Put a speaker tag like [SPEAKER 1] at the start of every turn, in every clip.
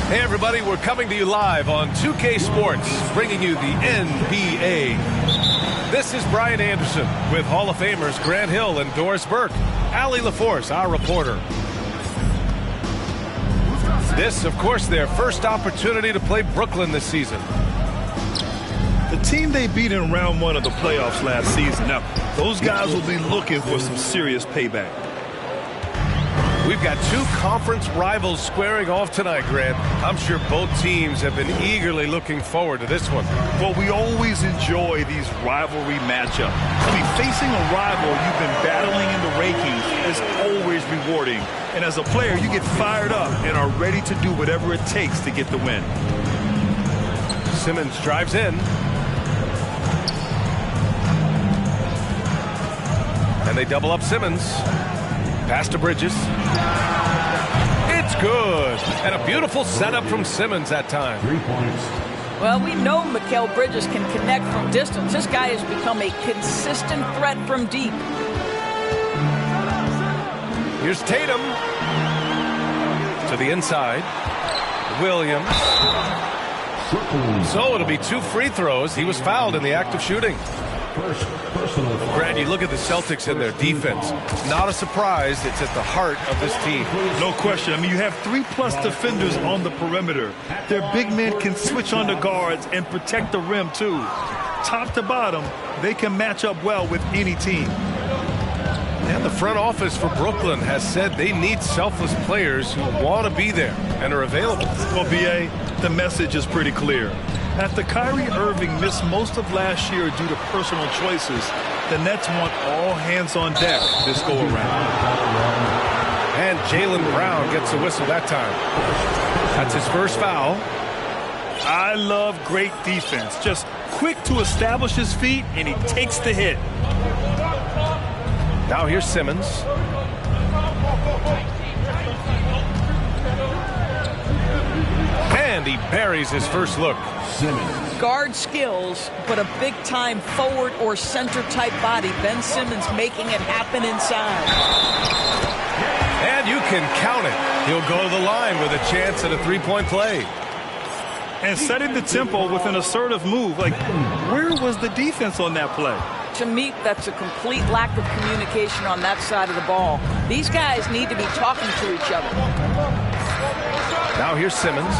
[SPEAKER 1] Hey everybody, we're coming to you live on 2K Sports, bringing you the NBA. This is Brian Anderson with Hall of Famers Grant Hill and Doris Burke. Allie LaForce, our reporter. This, of course, their first opportunity to play Brooklyn this season.
[SPEAKER 2] The team they beat in round one of the playoffs last season. Now, those guys will be looking for some serious payback.
[SPEAKER 1] We've got two conference rivals squaring off tonight, Grant. I'm sure both teams have been eagerly looking forward to this one.
[SPEAKER 2] Well, we always enjoy these rivalry matchups. I mean, facing a rival you've been battling in the rankings is always rewarding. And as a player, you get fired up and are ready to do whatever it takes to get the win.
[SPEAKER 1] Simmons drives in. And they double up Simmons. Pass to Bridges. It's good. And a beautiful setup from Simmons that time.
[SPEAKER 3] 3 points.
[SPEAKER 4] Well, we know Mikal Bridges can connect from distance. This guy has become a consistent threat from deep.
[SPEAKER 1] Here's Tatum. To the inside. Williams. So it'll be 2 free throws. He was fouled in the act of shooting. Grant, you look at the Celtics and their defense. Not a surprise. It's at the heart of this team.
[SPEAKER 2] No question. I mean, you have 3+ defenders on the perimeter. Their big men can switch on the guards and protect the rim, too. Top to bottom, they can match up well with any team.
[SPEAKER 1] And the front office for Brooklyn has said they need selfless players who want to be there and are available.
[SPEAKER 2] Well, B.A., the message is pretty clear. After Kyrie Irving missed most of last year due to personal choices, the Nets want all hands on deck this go-around.
[SPEAKER 1] And Jaylen Brown gets a whistle that time. That's his first foul.
[SPEAKER 2] I love great defense. Just quick to establish his feet, and he takes the hit.
[SPEAKER 1] Now here's Simmons. And he buries his first look.
[SPEAKER 3] Simmons.
[SPEAKER 4] Guard skills, but a big-time forward or center-type body. Ben Simmons making it happen inside.
[SPEAKER 1] And you can count it. He'll go to the line with a chance at a three-point play.
[SPEAKER 2] And setting the tempo with an assertive move. Like, where was the defense on that play?
[SPEAKER 4] To me, that's a complete lack of communication on that side of the ball. These guys need to be talking to each other.
[SPEAKER 1] Now here's Simmons.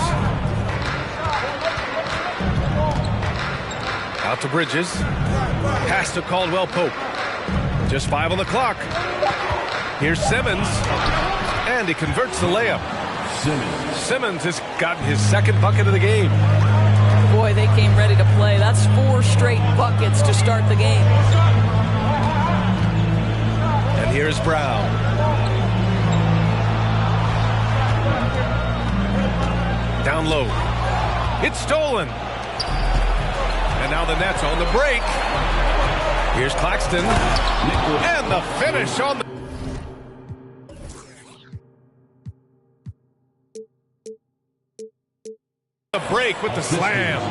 [SPEAKER 1] Out to Bridges. Pass to Caldwell Pope. Just 5 on the clock. Here's Simmons. And he converts the layup. Simmons has gotten his second bucket of the game.
[SPEAKER 4] Boy, they came ready to play. That's 4 straight buckets to start the game.
[SPEAKER 1] And here's Brown. Down low. It's stolen. And now the Nets on the break. Here's Claxton. And the finish on the break with the slam.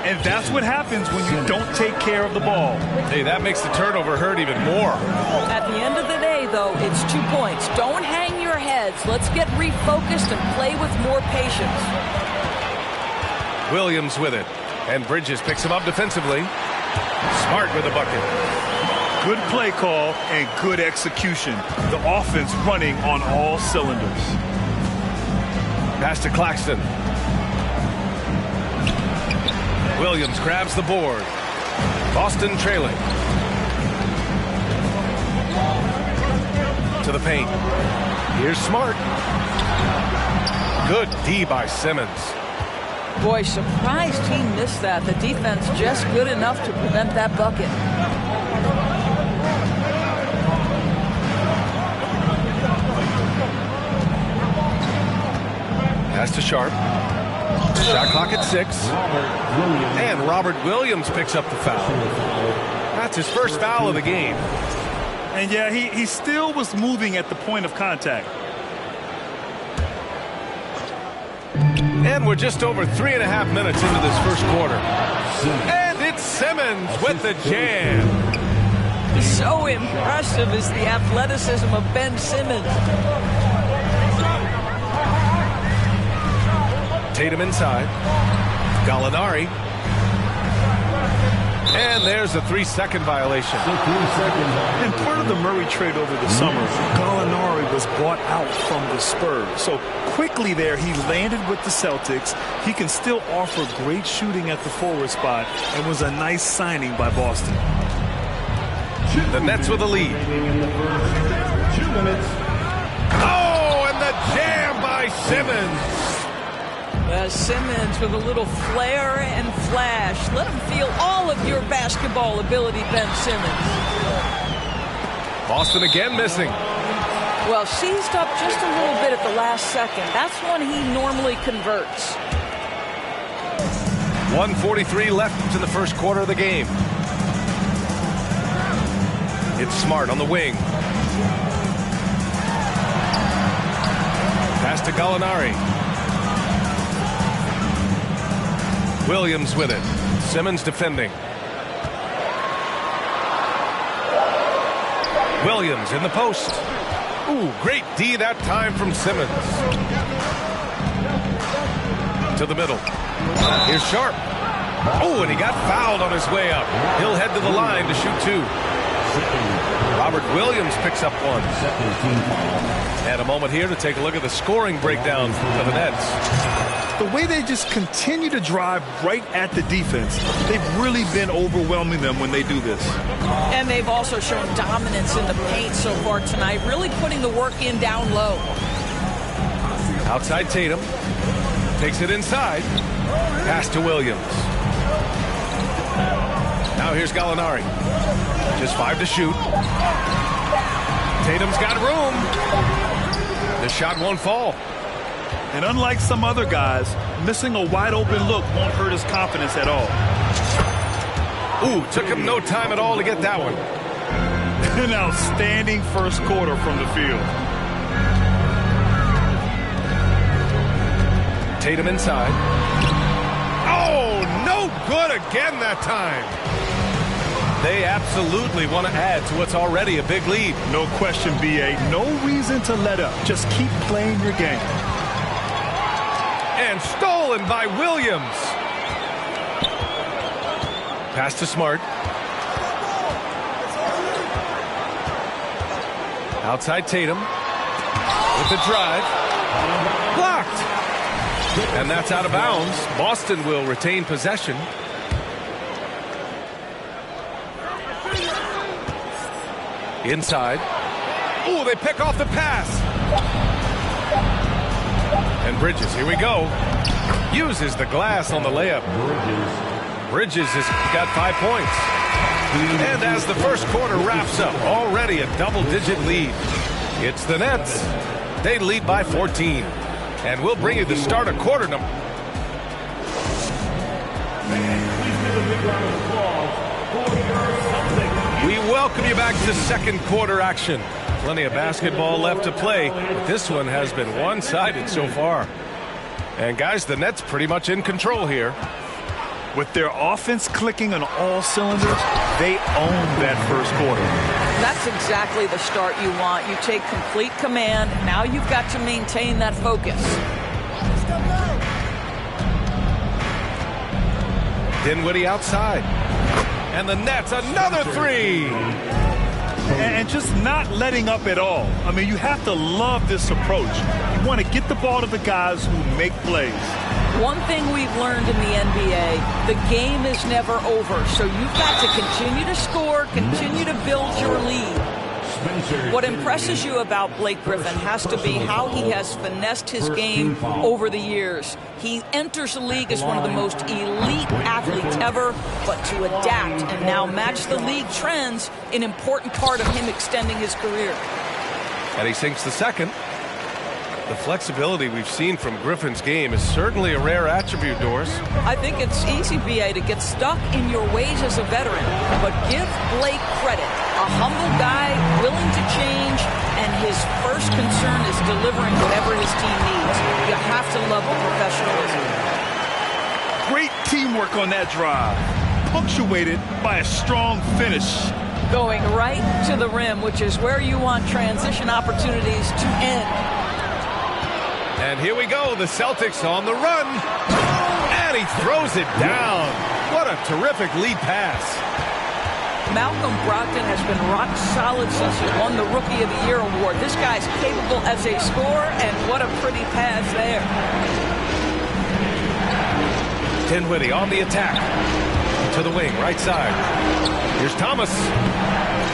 [SPEAKER 2] And that's what happens when you don't take care of the ball.
[SPEAKER 1] Hey, that makes the turnover hurt even more.
[SPEAKER 4] At the end of the day, though, it's 2 points. Don't hang your heads. Let's get refocused and play with more patience.
[SPEAKER 1] Williams with it. And Bridges picks him up defensively. Smart with the bucket.
[SPEAKER 2] Good play call and good execution. The offense running on all cylinders.
[SPEAKER 1] Pass to Claxton. Williams grabs the board. Boston trailing. To the paint. Here's Smart. Good D by Simmons.
[SPEAKER 4] Boy, surprised he missed that. The defense just good enough to prevent that bucket.
[SPEAKER 1] Pass to Sharp. Shot clock at 6. And Robert Williams picks up the foul. That's his first foul of the game.
[SPEAKER 2] And yeah, he still was moving at the point of contact.
[SPEAKER 1] And we're just over 3.5 minutes into this first quarter. And it's Simmons with the jam.
[SPEAKER 4] So impressive is the athleticism of Ben Simmons.
[SPEAKER 1] Tatum inside. Gallinari. And there's a 3-second violation.
[SPEAKER 2] And part of the Murray trade over the summer, Gallinari was bought out from the Spurs. So quickly there, he landed with the Celtics. He can still offer great shooting at the forward spot and was a nice signing by Boston.
[SPEAKER 1] The Nets with a lead. 2 minutes. Oh, and the jam by Simmons.
[SPEAKER 4] Simmons with a little flair and flash. Let him feel all of your basketball ability, Ben Simmons.
[SPEAKER 1] Boston again missing.
[SPEAKER 4] Well, seized up just a little bit at the last second. That's when he normally converts.
[SPEAKER 1] 1:43 left in the first quarter of the game. It's Smart on the wing. Pass to Gallinari. Williams with it. Simmons defending. Williams in the post. Ooh, great D that time from Simmons. To the middle. Here's Sharp. Oh, and he got fouled on his way up. He'll head to the line to shoot 2. Robert Williams picks up 1. And a moment here to take a look at the scoring breakdown for the Nets.
[SPEAKER 2] The way they just continue to drive right at the defense, they've really been overwhelming them when they do this.
[SPEAKER 4] And they've also shown dominance in the paint so far tonight, really putting the work in down low.
[SPEAKER 1] Outside Tatum. Takes it inside. Pass to Williams. Now here's Gallinari. Just 5 to shoot. Tatum's got room. The shot won't fall.
[SPEAKER 2] And unlike some other guys, missing a wide open look won't hurt his confidence at all.
[SPEAKER 1] Ooh, took him no time at all to get that one.
[SPEAKER 2] An outstanding first quarter from the field.
[SPEAKER 1] Tatum inside. Oh, no good again that time. They absolutely want to add to what's already a big lead.
[SPEAKER 2] No question, B.A. No reason to let up. Just keep playing your game.
[SPEAKER 1] And stolen by Williams. Pass to Smart. Outside Tatum. With the drive. Blocked. And that's out of bounds. Boston will retain possession. Inside. Oh, they pick off the pass. And Bridges, here we go. Uses the glass on the layup. Bridges has got 5 points. And as the first quarter wraps up, already a double-digit lead. It's the Nets. They lead by 14. And we'll bring you the start of quarter number. We welcome you back to second quarter action. Plenty of basketball left to play, but this one has been one-sided so far. And guys, the Nets pretty much in control here.
[SPEAKER 2] With their offense clicking on all cylinders, they own that first quarter.
[SPEAKER 4] That's exactly the start you want. You take complete command. Now you've got to maintain that focus.
[SPEAKER 1] Dinwiddie outside. And the Nets, another 3.
[SPEAKER 2] And just not letting up at all. I mean, you have to love this approach. You want to get the ball to the guys who make plays.
[SPEAKER 4] One thing we've learned in the NBA, the game is never over. So you've got to continue to score, continue to build your lead. What impresses you about Blake Griffin has to be how he has finessed his game over the years. He enters the league as one of the most elite athletes ever, but to adapt and now match the league trends, an important part of him extending his career.
[SPEAKER 1] And he sinks the second. The flexibility we've seen from Griffin's game is certainly a rare attribute, Doris.
[SPEAKER 4] I think it's easy, B.A., to get stuck in your ways as a veteran. But give Blake credit. A humble guy, willing to change, and his first concern is delivering whatever his team needs. You have to love the professionalism.
[SPEAKER 2] Great teamwork on that drive, punctuated by a strong finish.
[SPEAKER 4] Going right to the rim, which is where you want transition opportunities to end.
[SPEAKER 1] And here we go, the Celtics on the run. And he throws it down. What a terrific lead pass.
[SPEAKER 4] Malcolm Brogdon has been rock solid since he won the Rookie of the Year award. This guy's capable as a scorer, and what a pretty pass there.
[SPEAKER 1] Dinwiddie on the attack. To the wing, right side. Here's Thomas.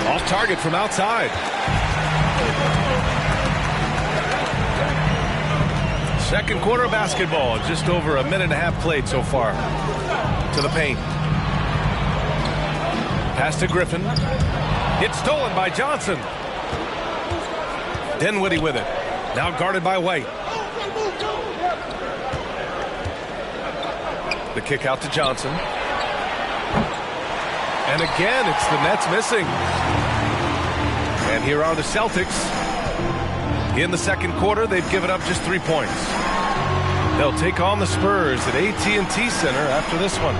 [SPEAKER 1] Off target from outside. Second quarter of basketball. Just over a minute and a half played so far. To the paint. Pass to Griffin. It's stolen by Johnson. Dinwiddie with it. Now guarded by White. The kick out to Johnson. And again, it's the Nets missing. And here are the Celtics. In the second quarter, they've given up just 3 points. They'll take on the Spurs at AT&T Center after this one.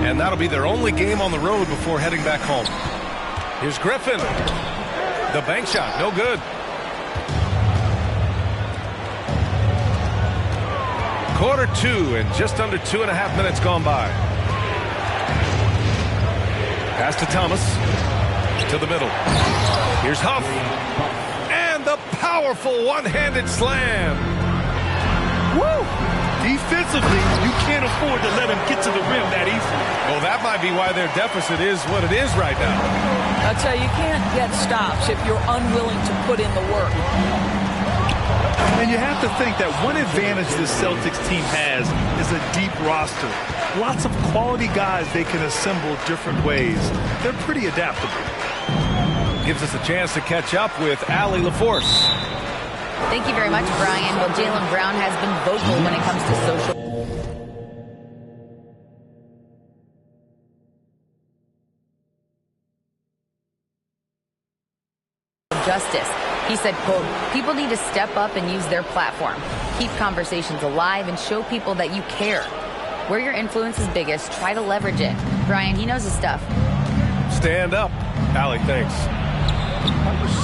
[SPEAKER 1] And that'll be their only game on the road before heading back home. Here's Griffin. The bank shot, no good. Quarter 2 and just under 2.5 minutes gone by. Pass to Thomas. To the middle. Here's Huff. And the powerful one-handed slam.
[SPEAKER 2] Woo! Defensively, you can't afford to let him get to the rim that easily.
[SPEAKER 1] Well, that might be why their deficit is what it is right now.
[SPEAKER 4] I'll tell you, you can't get stops if you're unwilling to put in the work.
[SPEAKER 2] And you have to think that one advantage this Celtics team has is a deep roster. Lots of quality guys they can assemble different ways. They're pretty adaptable.
[SPEAKER 1] Gives us a chance to catch up with Allie LaForce.
[SPEAKER 3] Thank you very much, Brian. Well, Jaylen Brown has been vocal when it comes to social justice. He said, quote, "People need to step up and use their platform. Keep conversations alive and show people that you care. Where your influence is biggest, try to leverage it." Brian, he knows his stuff.
[SPEAKER 1] Stand up. Allie, thanks.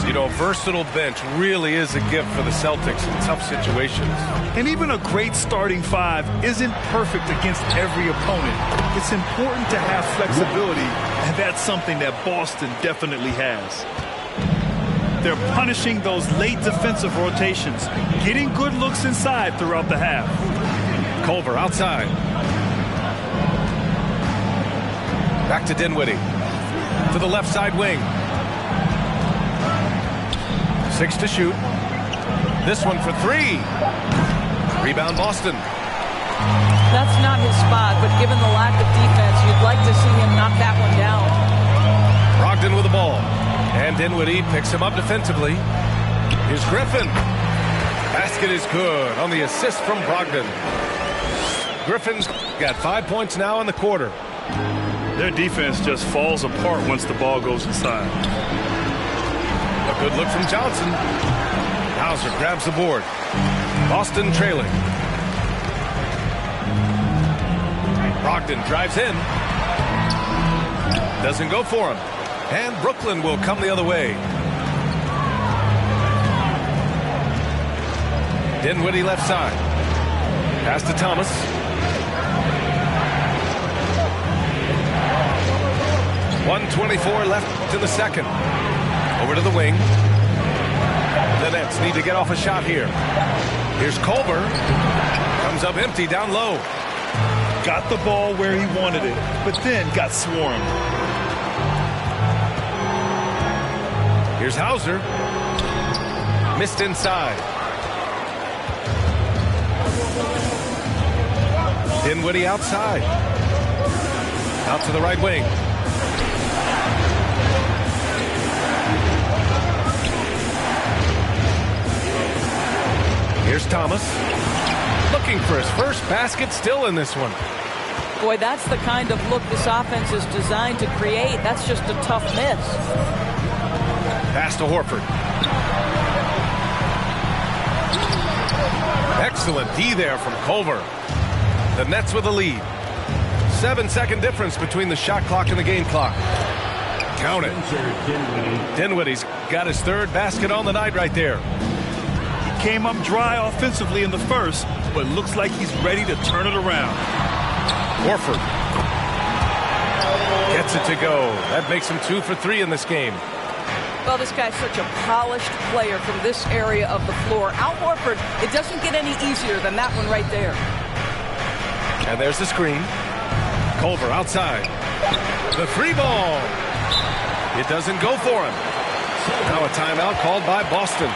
[SPEAKER 1] You know, a versatile bench really is a gift for the Celtics in tough situations.
[SPEAKER 2] And even a great starting five isn't perfect against every opponent. It's important to have flexibility, and that's something that Boston definitely has. They're punishing those late defensive rotations, getting good looks inside throughout the half.
[SPEAKER 1] Culver outside. Back to Dinwiddie. To the left side wing. 6 to shoot. This one for 3. Rebound Boston.
[SPEAKER 4] That's not his spot, but given the lack of defense, you'd like to see him knock that one down.
[SPEAKER 1] Brogdon with the ball. And Dinwiddie picks him up defensively. Here's Griffin. Basket is good on the assist from Brogdon. Griffin's got 5 points now in the quarter.
[SPEAKER 2] Their defense just falls apart once the ball goes inside.
[SPEAKER 1] A good look from Johnson. Hauser grabs the board. Boston trailing. Brogdon drives in. Doesn't go for him. And Brooklyn will come the other way. Dinwiddie left side. Pass to Thomas. .124 left in the second. Over to the wing. The Nets need to get off a shot here. Here's Culver. Comes up empty down low.
[SPEAKER 2] Got the ball where he wanted it, but then got swarmed.
[SPEAKER 1] Here's Hauser. Missed inside. Dinwiddie outside. Out to the right wing. Here's Thomas. Looking for his first basket, still in this one.
[SPEAKER 4] Boy, that's the kind of look this offense is designed to create. That's just a tough miss.
[SPEAKER 1] Pass to Horford. Excellent D there from Culver. The Nets with the lead. 7-second difference between the shot clock and the game clock. Count it. Dinwiddie's got his third basket on the night right there.
[SPEAKER 2] He came up dry offensively in the first, but looks like he's ready to turn it around.
[SPEAKER 1] Horford gets it to go. That makes him 2 for 3 in this game.
[SPEAKER 4] Well, this guy's such a polished player from this area of the floor. Al Horford, it doesn't get any easier than that one right there.
[SPEAKER 1] And there's the screen. Culver outside. The free ball. It doesn't go for him. Now a timeout called by Boston.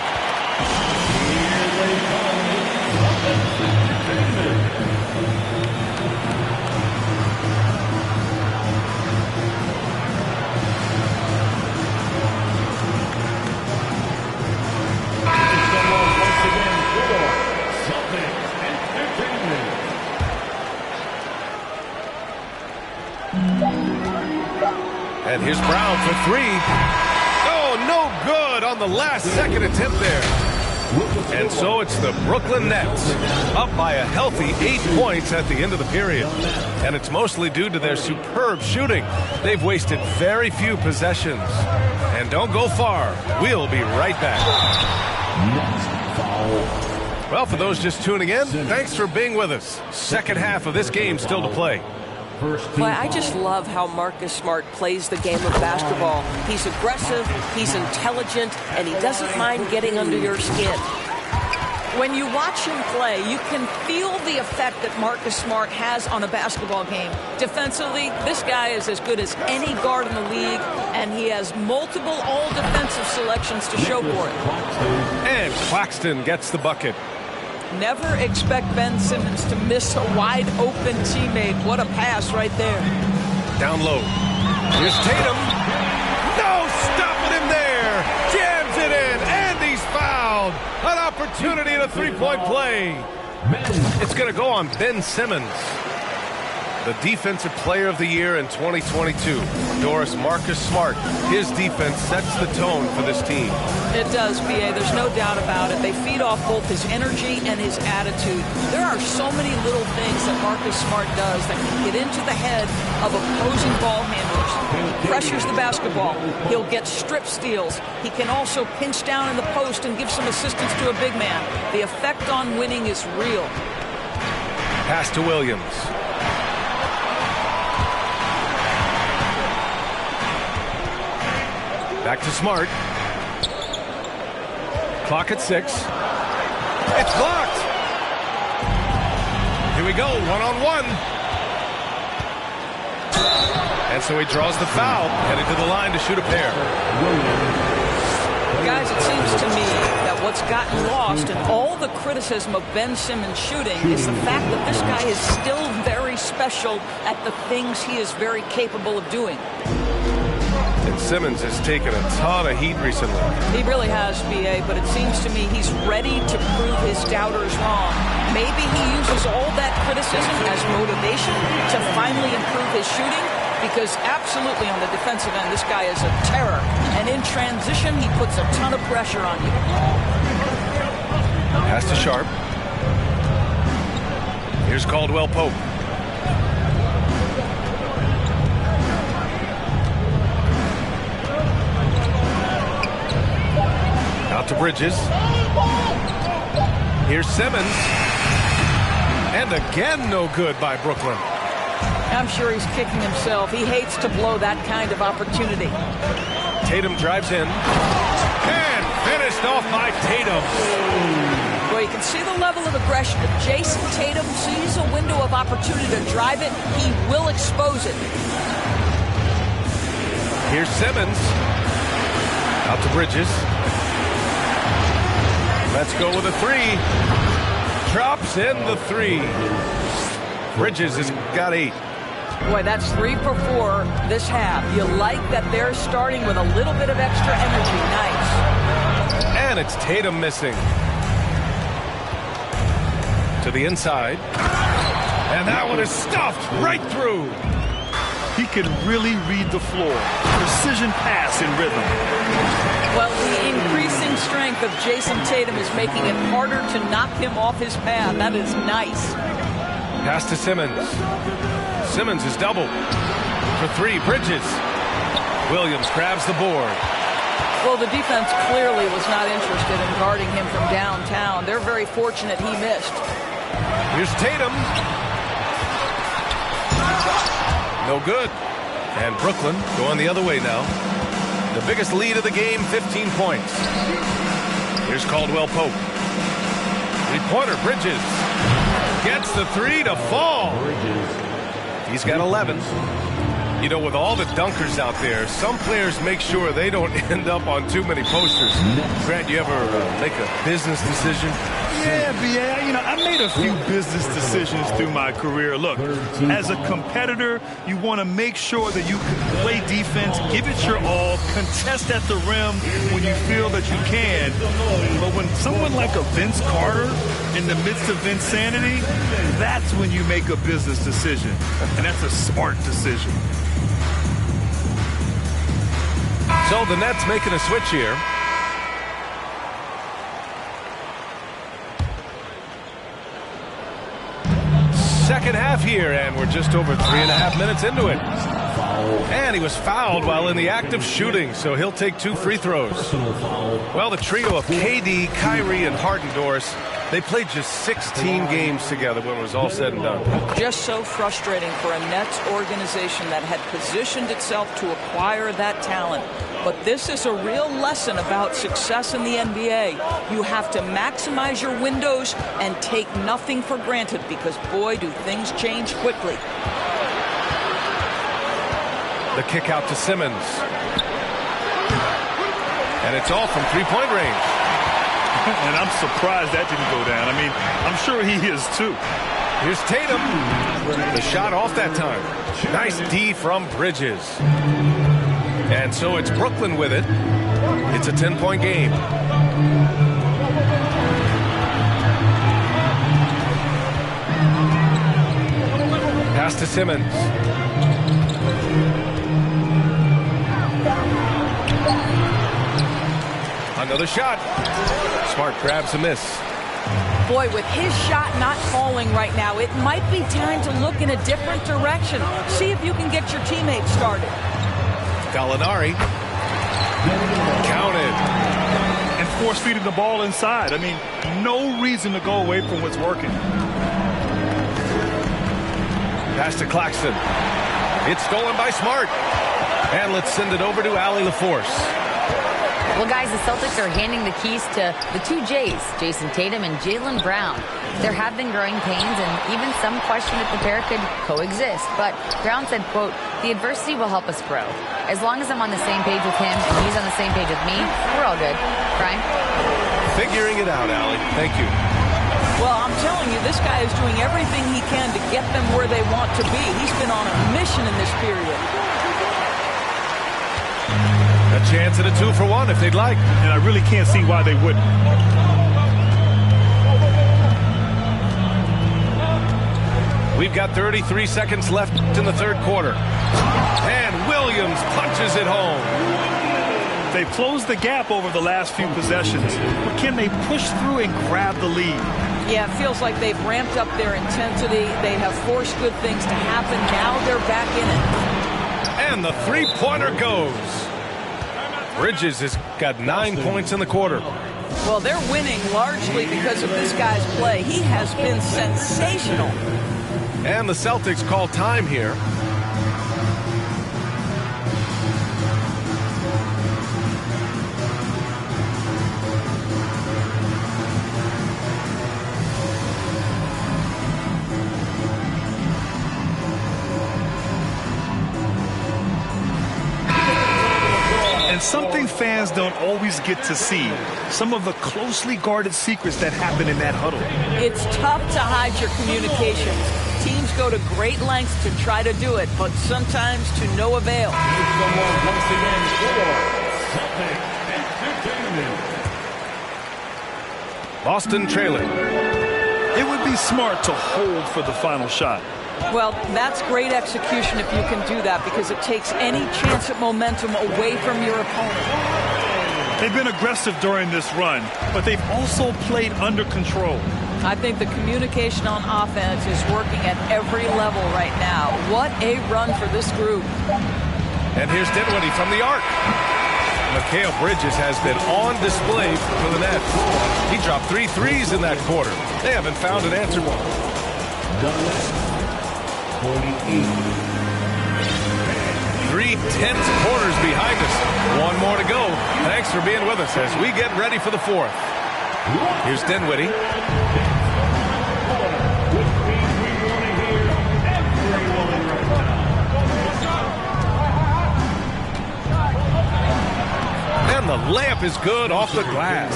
[SPEAKER 1] And here's Brown for 3. Oh, no good on the last second attempt there. And so it's the Brooklyn Nets up by a healthy 8 points at the end of the period. And it's mostly due to their superb shooting. They've wasted very few possessions. And don't go far. We'll be right back. Well, for those just tuning in, thanks for being with us. Second half of this game still to play.
[SPEAKER 4] Well, I just love how Marcus Smart plays the game of basketball. He's aggressive, he's intelligent, and he doesn't mind getting under your skin. When you watch him play, you can feel the effect that Marcus Smart has on a basketball game. Defensively, this guy is as good as any guard in the league, and he has multiple all-defensive selections to show for it.
[SPEAKER 1] And Claxton gets the bucket.
[SPEAKER 4] Never expect Ben Simmons to miss a wide-open teammate. What a pass right there.
[SPEAKER 1] Down low. Here's Tatum. No stopping him there. Jams it in, and he's fouled. An opportunity in a three-point play. It's going to go on Ben Simmons. The Defensive Player of the Year in 2022. Doris, Marcus Smart. His defense sets the tone for this team.
[SPEAKER 4] It does, B.A. There's no doubt about it. They feed off both his energy and his attitude. There are so many little things that Marcus Smart does that can get into the head of opposing ball handlers. He pressures the basketball. He'll get strip steals. He can also pinch down in the post and give some assistance to a big man. The effect on winning is real.
[SPEAKER 1] Pass to Williams. Back to Smart. Clock at 6. It's blocked. Here we go, one-on-one. And so he draws the foul, heading to the line to shoot a pair.
[SPEAKER 4] Guys, it seems to me that what's gotten lost in all the criticism of Ben Simmons shooting is the fact that this guy is still very special at the things he is very capable of doing.
[SPEAKER 1] And Simmons has taken a ton of heat recently.
[SPEAKER 4] He really has, B.A., but it seems to me he's ready to prove his doubters wrong. Maybe he uses all that criticism as motivation to finally improve his shooting, because absolutely on the defensive end, this guy is a terror. And in transition, he puts a ton of pressure on you.
[SPEAKER 1] Pass to Sharp. Here's Caldwell Pope. Out to Bridges. Here's Simmons. And again, no good by Brooklyn.
[SPEAKER 4] I'm sure he's kicking himself. He hates to blow that kind of opportunity.
[SPEAKER 1] Tatum drives in. And finished off by Tatum.
[SPEAKER 4] Well, you can see the level of aggression. If Jason Tatum sees a window of opportunity to drive it, he will expose it.
[SPEAKER 1] Here's Simmons. Out to Bridges. Let's go with a 3. Drops in the 3. Bridges has got 8.
[SPEAKER 4] Boy, that's 3 for 4 this half. You like that they're starting with a little bit of extra energy. Nice.
[SPEAKER 1] And it's Tatum missing. To the inside. And that one is stuffed right through.
[SPEAKER 2] He can really read the floor. Precision pass in rhythm.
[SPEAKER 4] Well, the increasing strength of Jason Tatum is making it harder to knock him off his path. That is nice.
[SPEAKER 1] Pass to Simmons. Simmons is doubled. For 3, Bridges. Williams grabs the board.
[SPEAKER 4] Well, the defense clearly was not interested in guarding him from downtown. They're very fortunate he missed.
[SPEAKER 1] Here's Tatum. No good. And Brooklyn going the other way now. The biggest lead of the game, 15 points. Here's Caldwell Pope. Three-pointer, Bridges. Gets the three to fall. He's got 11. You know, with all the dunkers out there, some players make sure they don't end up on too many posters. Grant, you ever make a business decision?
[SPEAKER 2] Yeah, B.A. You know, I made a few business decisions through my career. Look, as a competitor, you want to make sure that you can play defense, give it your all, contest at the rim when you feel that you can. But when someone like a Vince Carter in the midst of insanity, that's when you make a business decision. And that's a smart decision.
[SPEAKER 1] So the Nets making a switch here. Second half here, and we're just over 3.5 minutes into it. And he was fouled while in the act of shooting, so he'll take 2 free throws. Well, the trio of KD, Kyrie, and Harden, Doris, they played just 16 games together when it was all said and done.
[SPEAKER 4] Just so frustrating for a Nets organization that had positioned itself to acquire that talent. But this is a real lesson about success in the NBA. You have to maximize your windows and take nothing for granted because, boy, do things change quickly.
[SPEAKER 1] The kick out to Simmons. And it's all from three-point range.
[SPEAKER 2] And I'm surprised that didn't go down. I mean, I'm sure he is too.
[SPEAKER 1] Here's Tatum. The shot off that time. Nice D from Bridges. And so it's Brooklyn with it. It's a 10-point game. Pass to Simmons. Another shot. Smart grabs a miss.
[SPEAKER 4] Boy, with his shot not falling right now, it might be time to look in a different direction. See if you can get your teammates started.
[SPEAKER 1] Gallinari. Counted.
[SPEAKER 2] And force-feeding the ball inside. I mean, no reason to go away from what's working.
[SPEAKER 1] Pass to Claxton. It's stolen by Smart. And let's send it over to Allie LaForce.
[SPEAKER 3] Well, guys, the Celtics are handing the keys to the 2 J's, Jason Tatum and Jaylen Brown. There have been growing pains and even some question if the pair could coexist. But Brown said, quote, "The adversity will help us grow. As long as I'm on the same page with him and he's on the same page with me, we're all good." Brian?
[SPEAKER 1] Figuring it out, Allie. Thank you.
[SPEAKER 4] Well, I'm telling you, this guy is doing everything he can to get them where they want to be. He's been on a mission in this period.
[SPEAKER 1] A chance at a 2-for-1 if they'd like.
[SPEAKER 2] And I really can't see why they wouldn't.
[SPEAKER 1] We've got 33 seconds left in the third quarter. And Williams punches it home.
[SPEAKER 2] They've closed the gap over the last few possessions. But can they push through and grab the lead?
[SPEAKER 4] Yeah, it feels like they've ramped up their intensity. They have forced good things to happen. Now they're back in it.
[SPEAKER 1] And the three-pointer goes. Bridges has got 9 points in the quarter.
[SPEAKER 4] Well, they're winning largely because of this guy's play. He has been sensational.
[SPEAKER 1] And the Celtics call time here.
[SPEAKER 2] Something fans don't always get to see. Some of the closely guarded secrets that happen in that huddle.
[SPEAKER 4] It's tough to hide your communications. Teams go to great lengths to try to do it, but sometimes to no avail.
[SPEAKER 1] Boston trailing.
[SPEAKER 2] It would be smart to hold for the final shot.
[SPEAKER 4] Well, that's great execution if you can do that because it takes any chance at momentum away from your opponent.
[SPEAKER 2] They've been aggressive during this run, but they've also played under control.
[SPEAKER 4] I think the communication on offense is working at every level right now. What a run for this group.
[SPEAKER 1] And here's Dinwiddie from the arc. Mikal Bridges has been on display for the Nets. He dropped 3 threes in that quarter. They haven't found an answer. 3 tense quarters behind us. One more to go. Thanks for being with us as we get ready for the fourth. Here's Dinwiddie. And the layup is good off the glass.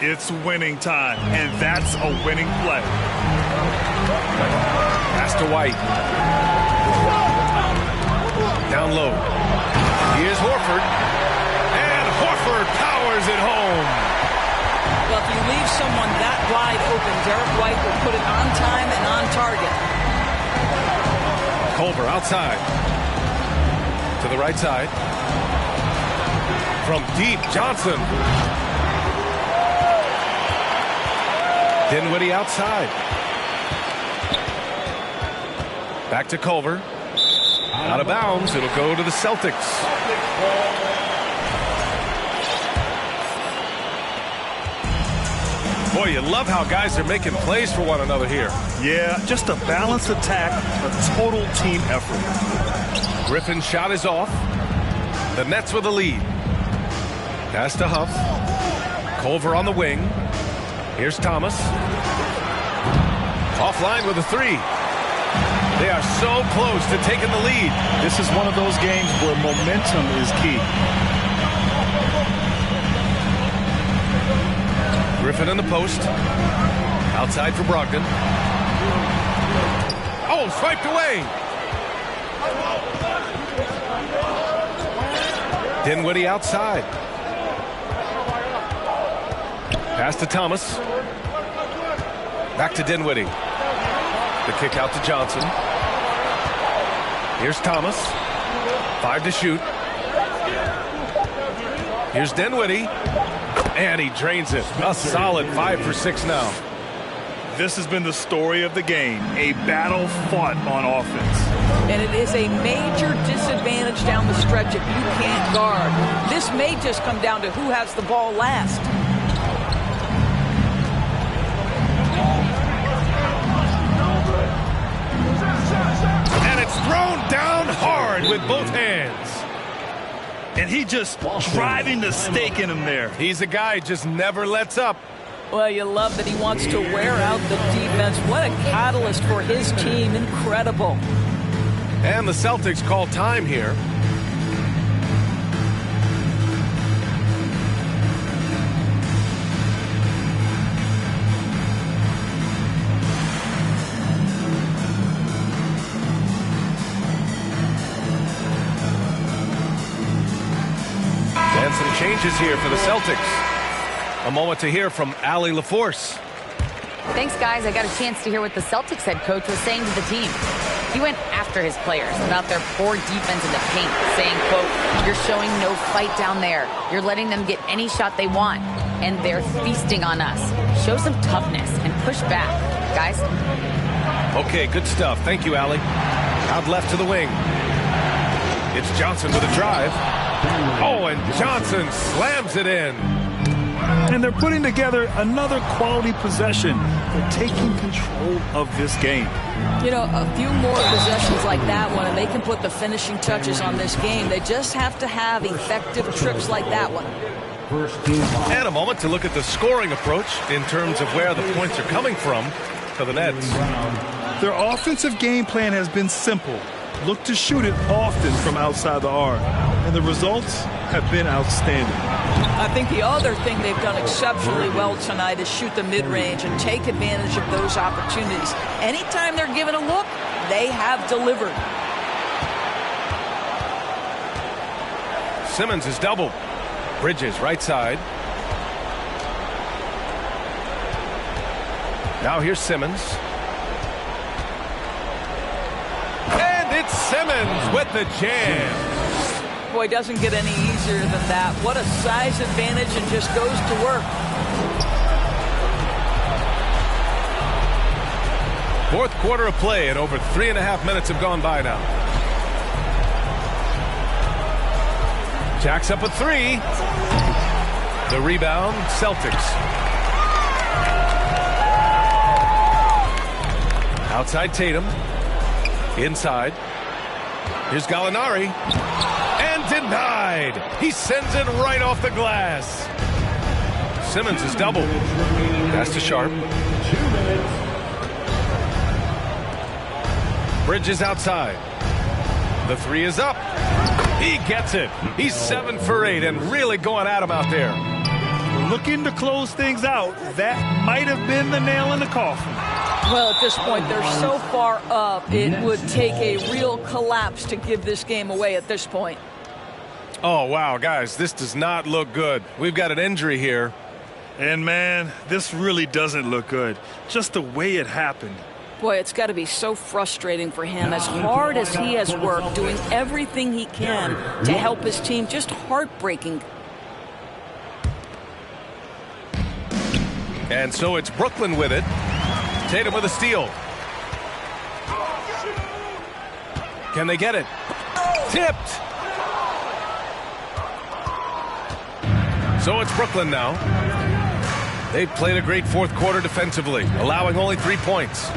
[SPEAKER 2] It's winning time, and that's a winning play.
[SPEAKER 1] Pass to White. Down low. Here's Horford. And Horford powers it home.
[SPEAKER 4] Well, if you leave someone that wide open, Derek White will put it on time and on target.
[SPEAKER 1] Culver outside. To the right side. From deep, Johnson. Dinwiddie outside. Back to Culver. Out of bounds. It'll go to the Celtics. Boy, you love how guys are making plays for one another here.
[SPEAKER 2] Yeah, just a balanced attack, a total team effort.
[SPEAKER 1] Griffin's shot is off. The Nets with the lead. Pass to Huff. Culver on the wing. Here's Thomas. Offline with a 3. They are so close to taking the lead.
[SPEAKER 2] This is one of those games where momentum is key.
[SPEAKER 1] Griffin in the post. Outside for Brogdon. Oh, swiped away. Dinwiddie outside. Pass to Thomas. Back to Dinwiddie. The kick out to Johnson. Here's Thomas. 5 to shoot. Here's Dinwiddie. And he drains it. A solid 5 for 6 now.
[SPEAKER 2] This has been the story of the game. A battle fought on offense.
[SPEAKER 4] And it is a major disadvantage down the stretch if you can't guard. This may just come down to who has the ball last.
[SPEAKER 1] And it's thrown down hard with both hands.
[SPEAKER 2] And he just driving the stake in him there.
[SPEAKER 1] He's a guy who just never lets up.
[SPEAKER 4] Well, you love that he wants to wear out the defense. What a catalyst for his team. Incredible.
[SPEAKER 1] And the Celtics call time here. And some changes here for the Celtics. A moment to hear from Allie LaForce.
[SPEAKER 3] Thanks, guys. I got a chance to hear what the Celtics head coach was saying to the team. He went after his players about their poor defense in the paint, saying, quote, "You're showing no fight down there. You're letting them get any shot they want, and they're feasting on us. Show some toughness and push back, guys."
[SPEAKER 1] Okay, good stuff. Thank you, Allie. Out left to the wing. It's Johnson with a drive. Oh, and Johnson slams it in.
[SPEAKER 2] And they're putting together another quality possession. They're taking control of this game.
[SPEAKER 4] You know, a few more possessions like that one, and they can put the finishing touches on this game. They just have to have effective trips like that one.
[SPEAKER 1] And a moment to look at the scoring approach in terms of where the points are coming from for the Nets.
[SPEAKER 2] Their offensive game plan has been simple. Look to shoot it often from outside the arc. And the results have been outstanding.
[SPEAKER 4] I think the other thing they've done exceptionally well tonight is shoot the mid-range and take advantage of those opportunities. Anytime they're given a look, they have delivered.
[SPEAKER 1] Simmons is doubled. Bridges right side. Now here's Simmons. And it's Simmons with the jam.
[SPEAKER 4] Boy, doesn't get any easier than that. What a size advantage, and just goes to work.
[SPEAKER 1] Fourth quarter of play, and over 3.5 minutes have gone by now. Jacks up a three. The rebound, Celtics. Outside Tatum. Inside. Here's Gallinari. And denied. He sends it right off the glass. Simmons is doubled. Pass to Sharp. Bridges outside. The three is up. He gets it. He's 7 for 8 and really going at him out there.
[SPEAKER 2] Looking to close things out. That might have been the nail in the coffin.
[SPEAKER 4] Well, at this point, they're so far up, it would take a real collapse to give this game away at this point.
[SPEAKER 1] Oh, wow, guys, this does not look good. We've got an injury here.
[SPEAKER 2] And, man, this really doesn't look good. Just the way it happened.
[SPEAKER 4] Boy, it's got to be so frustrating for him. As hard as he has worked, doing everything he can to help his team, just heartbreaking.
[SPEAKER 1] And so it's Brooklyn with it. Tatum with a steal. Can they get it? Tipped. So it's Brooklyn now. They've played a great fourth quarter defensively, allowing only 3 points.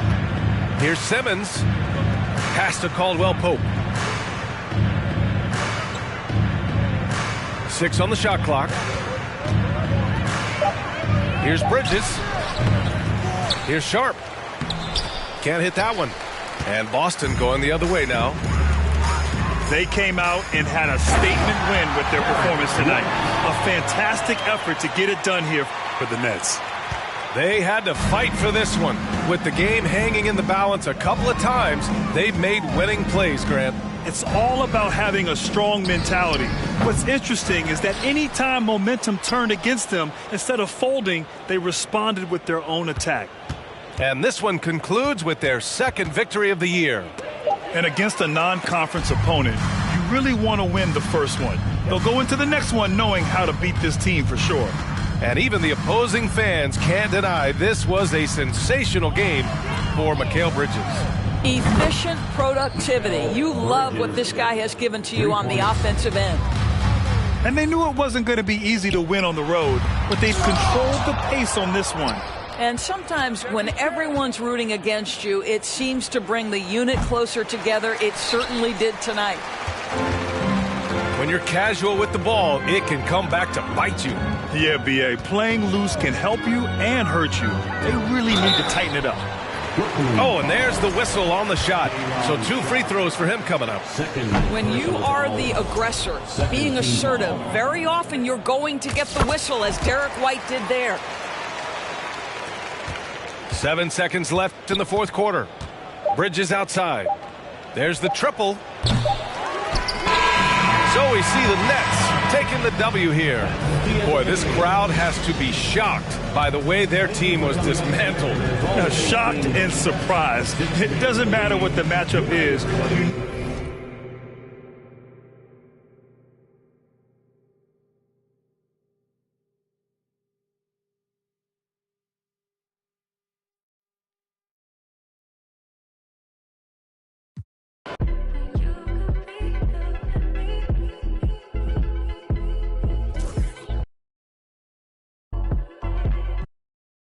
[SPEAKER 1] Here's Simmons. Pass to Caldwell Pope. 6 on the shot clock. Here's Bridges. Here's Sharp. Can't hit that one. And Boston going the other way now.
[SPEAKER 2] They came out and had a statement win with their performance tonight. A fantastic effort to get it done here for the Nets.
[SPEAKER 1] They had to fight for this one. With the game hanging in the balance a couple of times, they've made winning plays, Grant.
[SPEAKER 2] It's all about having a strong mentality. What's interesting is that any time momentum turned against them, instead of folding, they responded with their own attack.
[SPEAKER 1] And this one concludes with their second victory of the year.
[SPEAKER 2] And against a non-conference opponent, you really want to win the first one. They'll go into the next one knowing how to beat this team for sure.
[SPEAKER 1] And even the opposing fans can't deny this was a sensational game for Mikal Bridges.
[SPEAKER 4] Efficient productivity. You love what this guy has given to you on the offensive end.
[SPEAKER 2] And they knew it wasn't going to be easy to win on the road, but they've controlled the pace on this one.
[SPEAKER 4] And sometimes when everyone's rooting against you, it seems to bring the unit closer together. It certainly did tonight.
[SPEAKER 1] When you're casual with the ball, it can come back to bite you.
[SPEAKER 2] Yeah, B.A., playing loose can help you and hurt you. They really need to tighten it up.
[SPEAKER 1] Oh, and there's the whistle on the shot. So 2 free throws for him coming up.
[SPEAKER 4] When you are the aggressor, being assertive, very often you're going to get the whistle, as Derek White did there.
[SPEAKER 1] 7 seconds left in the fourth quarter. Bridges outside. There's the triple. So we see the Nets taking the W here. Boy, this crowd has to be shocked by the way their team was dismantled.
[SPEAKER 2] Shocked and surprised. It doesn't matter what the matchup is.